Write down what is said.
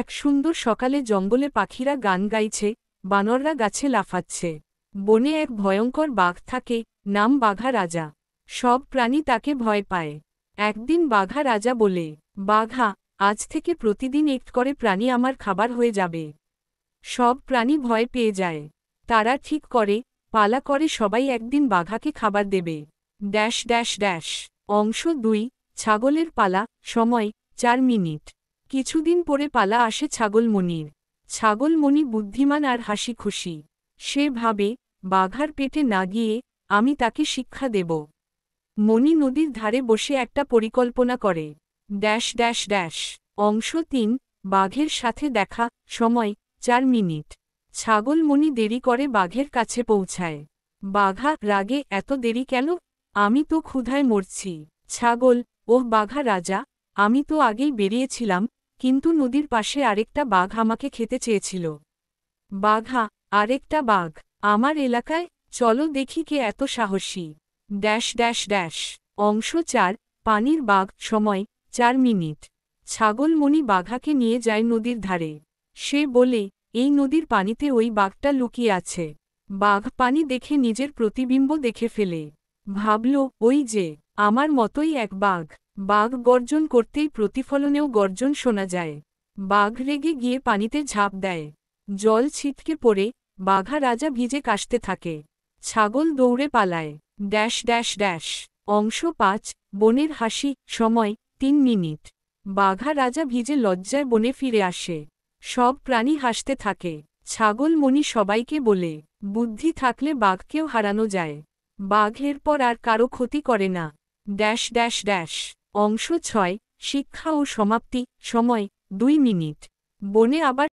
এক সুন্দর সকালে জঙ্গলে পাখিরা গান গাইছে, বানররা গাছে লাফাচ্ছে। বনে এক ভয়ঙ্কর বাঘ থাকে, নাম বাঘা রাজা। সব প্রাণী তাকে ভয় পায়। একদিন বাঘা রাজা বলে, বাঘা, আজ থেকে প্রতিদিন এক করে প্রাণী আমার খাবার হয়ে যাবে। সব প্রাণী ভয় পেয়ে যায়। তারা ঠিক করে, পালা করে সবাই একদিন বাঘাকে খাবার দেবে। Dash dash dash. অংশ 2, ছাগলের পালা। সময় 4 মিনিট। কিছুদিন পরে পালা আসে ছাগলমণির। ছাগলমণি বুদ্ধিমান আর হাসি খুশি। সে ভাবে, বাঘার পেটে না গিয়ে আমি তাকে শিক্ষা দেব। মণি নদীর ধারে বসে একটা পরিকল্পনা করে। Dash dash dash. অংশ 3, বাঘের সাথে দেখা। সময় 4 মিনিট। ছাগলমণি দেরি করে বাঘের কাছে পৌঁছায়। বাঘা রাগে, এত দেরি কেন? আমি তো ক্ষুধায় মরছি। ছাগল, ওহ বাঘা রাজা, আমি তো আগেই বেরিয়েছিলাম, কিন্তু নদীর পাশে আরেকটা বাঘ আমাকে খেতে চেয়েছিল। বাঘা, আরেকটা বাঘ আমার এলাকায়? চলো দেখি কে এত সাহসী। Dash dash dash. অংশ 4, পানির বাঘ। সময় 4 মিনিট। ছাগলমণি বাঘাকে নিয়ে যায় নদীর ধারে। সে বলে, এই নদীর পানিতে ওই বাঘটা লুকিয়ে আছে। বাঘ পানি দেখে নিজের প্রতিবিম্ব দেখে ফেলে। ভাবল, ওই যে, আমার মতোই এক বাঘ। বাঘ গর্জন করতেই প্রতিফলনেও গর্জন শোনা যায়। বাঘ রেগে গিয়ে পানিতে ঝাঁপ দেয়। জল ছিটকে পড়ে বাঘা রাজা ভিজে কাশতে থাকে। ছাগল দৌড়ে পালায়। Dash dash dash. অংশ 5, বনের হাসি। সময় 3 মিনিট। বাঘা রাজা ভিজে লজ্জায় বনে ফিরে আসে। সব প্রাণী হাসতে থাকে। ছাগলমণি সবাইকে বলে, বুদ্ধি থাকলে বাঘকেও হারানো যায়। বাঘ এরপর আর কারো ক্ষতি করে না। Dash dash dash. অংশ 6, শিক্ষা ও সমাপ্তি। সময় 2 মিনিট। বনে আবার